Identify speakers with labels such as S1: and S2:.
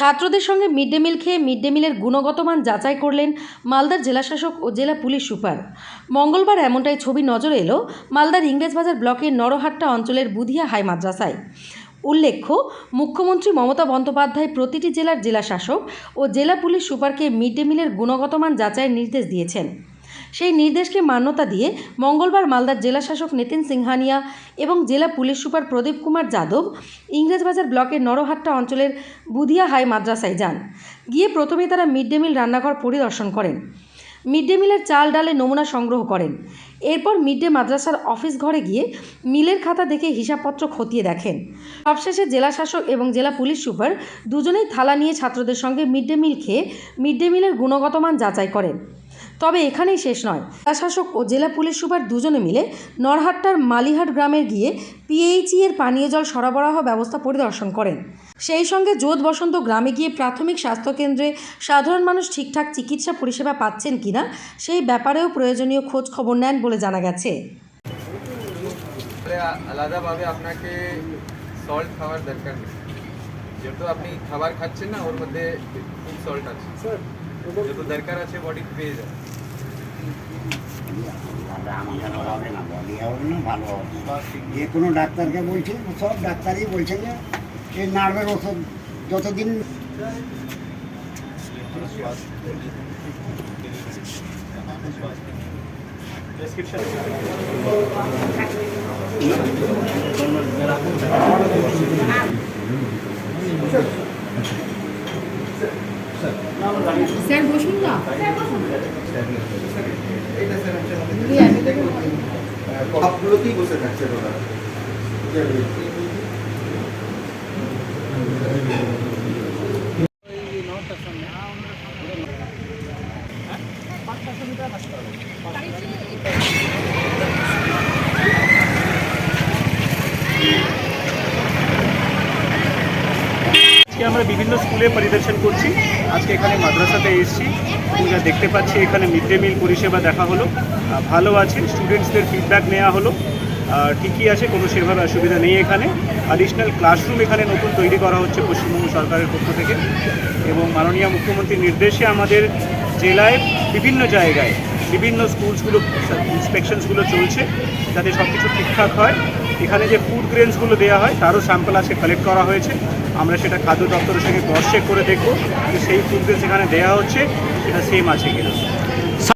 S1: ছাত্রদের সঙ্গে mid day meal খেয়ে মিড ডে মিলের গুণগত মান যাচাই করলেন মালদার জেলাশাসক ও জেলা পুলিশ সুপার। মঙ্গলবার এমনটাই ছবি নজরে এলো মালদার ইংরেজবাজার ব্লকের নরহাট্টা অঞ্চলের বুধিয়া হাই মাদ্রাসায়। উল্লেখ্য, মুখ্যমন্ত্রী মমতা বন্দ্যোপাধ্যায় প্রতিটি জেলার জেলাশাসক ও জেলা পুলিশ সুপারকে মিড ডে মিলের গুণগত মান যাচাইয়ের নির্দেশ দিয়েছেন। সেই নির্দেশকে মান্যতা দিয়ে মঙ্গলবার মালদার জেলাশাসক নিতিন সিংহানিয়া এবং জেলা পুলিশ সুপার প্রদীপ কুমার যাদব ইংরেজবাজার ব্লকের নরহাট্টা অঞ্চলের বুধিয়া হাই মাদ্রাসায় যান। গিয়ে প্রথমে তারা মিড ডে মিল রান্নাঘর পরিদর্শন করেন, মিড ডে মিলের চাল ডালের নমুনা সংগ্রহ করেন। এরপর মিড ডে মাদ্রাসার অফিস ঘরে গিয়ে মিলের খাতা দেখে হিসাবপত্র খতিয়ে দেখেন। সবশেষে জেলাশাসক এবং জেলা পুলিশ সুপার দুজনেই থালা নিয়ে ছাত্রদের সঙ্গে মিড ডে মিল খেয়ে মিড ডে মিলের গুণগত মান যাচাই করেন। তবে এখানেই শেষ নয়, জেলাশাসক ও জেলা পুলিশ সুপার দুজনে মিলে নরহাট্টার মালিহাট গ্রামে গিয়ে পিএইচই এর পানীয় জল সরবরাহ ব্যবস্থা পরিদর্শন করেন। সেই সঙ্গে যোধ বসন্ত গ্রামে গিয়ে প্রাথমিক স্বাস্থ্যকেন্দ্রে সাধারণ মানুষ ঠিকঠাক চিকিৎসা পরিষেবা পাচ্ছেন কিনা সেই ব্যাপারেও প্রয়োজনীয় খোঁজ খবর নেন বলে জানা গেছে।
S2: আলাদাভাবে আপনাকে সল্ট খাওয়ার দরকার নেই, যেহেতু আপনি খাবার খাচ্ছেন না, ওর মধ্যে খুব সল্ট আছে, যেহেতু দরকার আছে বডি পেয়ে যায়।
S3: ভালো যে কোনো ডাক্তারকে বলছে, সব ডাক্তারই বলছে যে এই নার্ভের ওষুধ যতদিন
S4: স্যার বসুন না।
S2: সবগুলোতেই বসে থাকছে ওরা।
S5: আজকে আমরা বিভিন্ন স্কুলে পরিদর্শন করছি। আজকে এখানে মাদ্রাসাতে এসেছি, যা দেখতে পাচ্ছি এখানে মিড ডে মিল পরিষেবা দেখা হলো, ভালো আছে। স্টুডেন্টসদের ফিডব্যাক নেওয়া হলো, ঠিকই আছে, কোনো সেভাবে অসুবিধা নেই। এখানে অ্যাডিশনাল ক্লাসরুম এখানে নতুন তৈরি করা হচ্ছে পশ্চিমবঙ্গ সরকারের পক্ষ থেকে, এবং মাননীয় মুখ্যমন্ত্রীর নির্দেশে আমাদের জেলায় বিভিন্ন জায়গায় বিভিন্ন স্কুলসগুলো ইন্সপেকশনসগুলো চলছে, যাতে সব কিছু ঠিকঠাক হয়। এখানে যে ফুড গ্রেনসগুলো দেওয়া হয় তারও স্যাম্পল আজকে কালেক্ট করা হয়েছে। আমরা সেটা খাদ্য দপ্তরের সঙ্গে ক্রস চেক করে দেখব যে সেই ফুড গ্রেনস এখানে দেওয়া হচ্ছে সেটা সেম আছে কিনা।